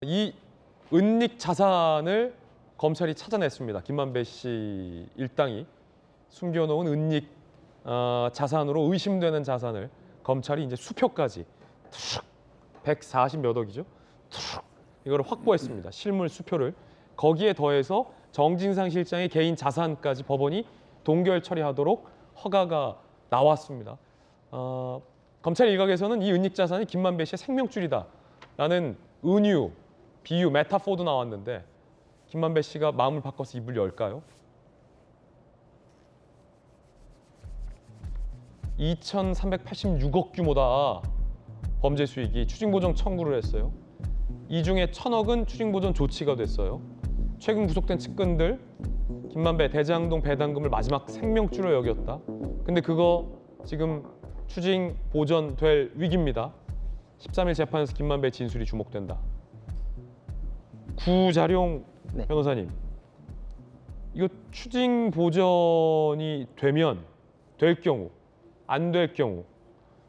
이 은닉 자산을 검찰이 찾아냈습니다. 김만배 씨 일당이 숨겨놓은 은닉 자산으로 의심되는 자산을 검찰이 이제 수표까지 140 몇 억이죠. 이거를 확보했습니다. 실물 수표를. 거기에 더해서 정진상 실장의 개인 자산까지 법원이 동결 처리하도록 허가가 나왔습니다. 검찰 일각에서는 이 은닉 자산이 김만배 씨의 생명줄이다라는 은유, 비유, 메타포도 나왔는데 김만배 씨가 마음을 바꿔서 입을 열까요? 2,386억 규모다. 범죄 수익이 추징보전 청구를 했어요. 이 중에 1,000억은 추징보전 조치가 됐어요. 최근 구속된 측근들 김만배 대장동 배당금을 마지막 생명줄로 여겼다. 근데 그거 지금 추징 보전될 위기입니다. 13일 재판에서 김만배 진술이 주목된다. 구자룡 네. 변호사님, 이거 추징 보전이 되면 될 경우, 안 될 경우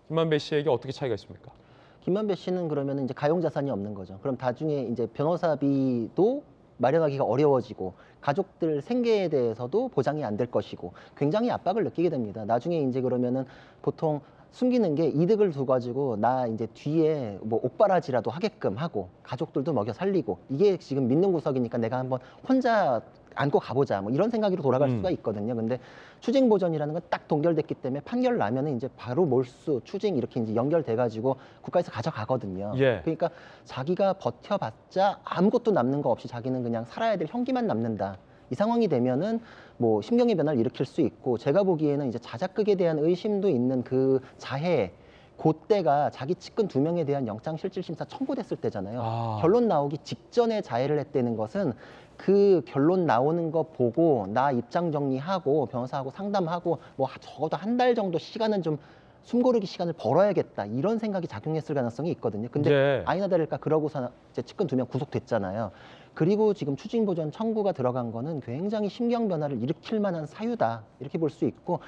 김만배 씨에게 어떻게 차이가 있습니까? 김만배 씨는 그러면 이제 가용 자산이 없는 거죠. 그럼 나중에 이제 변호사비도 마련하기가 어려워지고 가족들 생계에 대해서도 보장이 안 될 것이고 굉장히 압박을 느끼게 됩니다. 나중에 이제 그러면은 보통 숨기는 게 이득을 두 가지고 나 이제 뒤에 뭐 옥바라지라도 하게끔 하고 가족들도 먹여 살리고 이게 지금 믿는 구석이니까 내가 한번 혼자 안고 가보자 뭐 이런 생각으로 돌아갈 수가 있거든요. 근데 추징 보전이라는 건 딱 동결됐기 때문에 판결 나면은 이제 바로 몰수, 추징 이렇게 이제 연결돼 가지고 국가에서 가져가거든요. 예. 그러니까 자기가 버텨봤자 아무것도 남는 거 없이 자기는 그냥 살아야 될 형기만 남는다. 이 상황이 되면은 뭐 심경의 변화를 일으킬 수 있고 제가 보기에는 이제 자작극에 대한 의심도 있는 그 자해 그때가 자기 측근 2명에 대한 영장실질심사 청구됐을 때잖아요. 결론 나오기 직전에 자해를 했다는 것은 그 결론 나오는 거 보고 나 입장 정리하고 변호사하고 상담하고 뭐 적어도 한 달 정도 시간은 좀 숨고르기 시간을 벌어야겠다 이런 생각이 작용했을 가능성이 있거든요. 근데 네. 아니나 다를까 그러고서 이제 측근 2명 구속됐잖아요. 그리고 지금 추징보전 청구가 들어간 거는 굉장히 심경 변화를 일으킬 만한 사유다 이렇게 볼 수 있고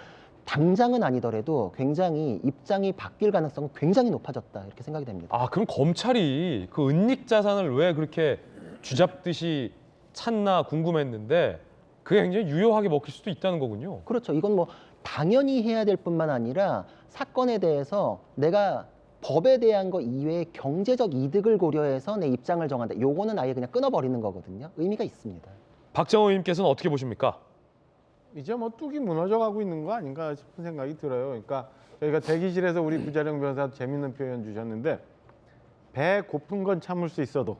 당장은 아니더라도 굉장히 입장이 바뀔 가능성은 굉장히 높아졌다 이렇게 생각이 됩니다. 그럼 검찰이 그 은닉 자산을 왜 그렇게 쥐잡듯이 찾나 궁금했는데 그게 굉장히 유효하게 먹힐 수도 있다는 거군요. 그렇죠. 이건 뭐 당연히 해야 될 뿐만 아니라 사건에 대해서 내가 법에 대한 거 이외에 경제적 이득을 고려해서 내 입장을 정한다. 요거는 아예 그냥 끊어버리는 거거든요. 의미가 있습니다. 박정호 의원님께서는 어떻게 보십니까? 이제 뭐 뚝이 무너져 가고 있는 거 아닌가 싶은 생각이 들어요. 그러니까 저희가 대기실에서 우리 구자룡 변호사 재밌는 표현 주셨는데 배 고픈 건 참을 수 있어도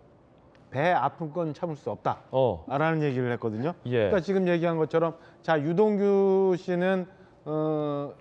배 아픈 건 참을 수 없다. 라는 얘기를 했거든요. 예. 그러니까 지금 얘기한 것처럼 자 유동규 씨는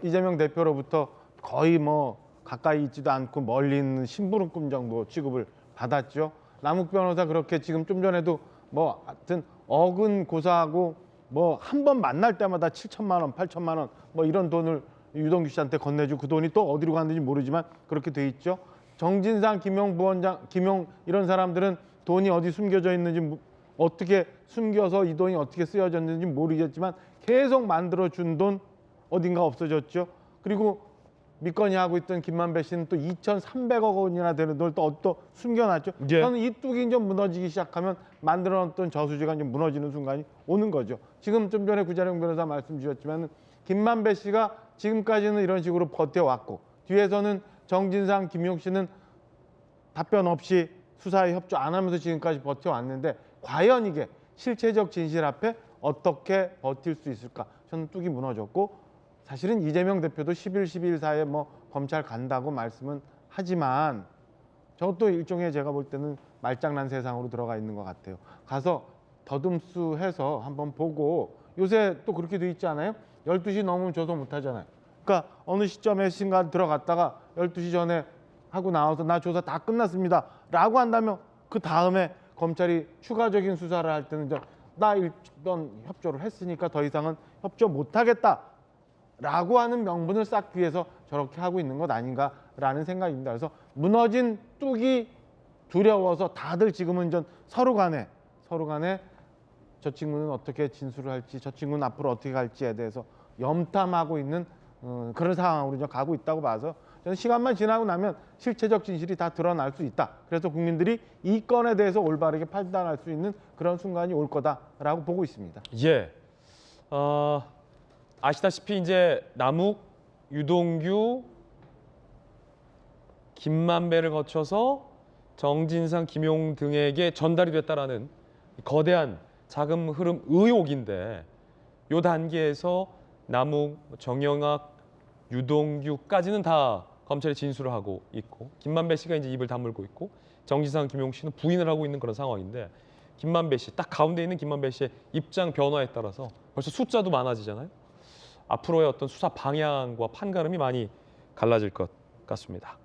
이재명 대표로부터 거의 뭐 가까이 있지도 않고 멀리 있는 심부름꾼 정도 취급을 받았죠. 남욱 변호사 그렇게 지금 좀 전에도 뭐 하여튼 억은 고사하고 뭐 한 번 만날 때마다 7천만 원, 8천만 원 뭐 이런 돈을 유동규 씨한테 건네주고 그 돈이 또 어디로 갔는지 모르지만 그렇게 돼 있죠. 정진상, 김용 부원장, 김용 이런 사람들은 돈이 어디 숨겨져 있는지 어떻게 숨겨서 이 돈이 어떻게 쓰여졌는지 모르겠지만 계속 만들어준 돈 어딘가 없어졌죠. 그리고 믿거니 하고 있던 김만배 씨는 또 2,300억 원이나 되는 돈을 또 숨겨놨죠. 예. 저는 이 뚝이 좀 무너지기 시작하면 만들어놨던 저수지가 좀 무너지는 순간이 오는 거죠. 지금 좀 전에 구자룡 변호사 말씀 주셨지만 김만배 씨가 지금까지는 이런 식으로 버텨왔고 뒤에서는 정진상, 김용 씨는 답변 없이 수사에 협조 안 하면서 지금까지 버텨왔는데 과연 이게 실체적 진실 앞에 어떻게 버틸 수 있을까? 저는 뚝이 무너졌고 사실은 이재명 대표도 10일, 12일 사이에 뭐 검찰 간다고 말씀은 하지만 저것도 일종의 제가 볼 때는 말장난 세상으로 들어가 있는 것 같아요. 가서 더듬수해서 한번 보고 요새 또 그렇게 돼 있지 않아요? 12시 넘으면 조사 못 하잖아요. 그러니까 어느 시점에 신간 들어갔다가 12시 전에 하고 나와서 나 조사 다 끝났습니다 라고 한다면 그 다음에 검찰이 추가적인 수사를 할 때는 나 일단 협조를 했으니까 더 이상은 협조 못 하겠다 라고 하는 명분을 쌓기 위해서 저렇게 하고 있는 것 아닌가라는 생각입니다. 그래서 무너진 뚝이 두려워서 다들 지금은 서로 간에 저 친구는 어떻게 진술을 할지 저 친구는 앞으로 어떻게 갈지에 대해서 염탐하고 있는 그런 상황으로 가고 있다고 봐서 저는 시간만 지나고 나면 실체적 진실이 다 드러날 수 있다. 그래서 국민들이 이 건에 대해서 올바르게 판단할 수 있는 그런 순간이 올 거다라고 보고 있습니다. 예. 아시다시피 이제 남욱, 유동규, 김만배를 거쳐서 정진상, 김용 등에게 전달이 됐다라는 거대한 자금 흐름 의혹인데 이 단계에서 남욱, 정영학, 유동규까지는 다 검찰이 진술을 하고 있고 김만배 씨가 이제 입을 다물고 있고 정진상, 김용 씨는 부인을 하고 있는 그런 상황인데 김만배 씨, 딱 가운데 있는 김만배 씨의 입장 변화에 따라서 벌써 숫자도 많아지잖아요. 앞으로의 어떤 수사 방향과 판가름이 많이 갈라질 것 같습니다.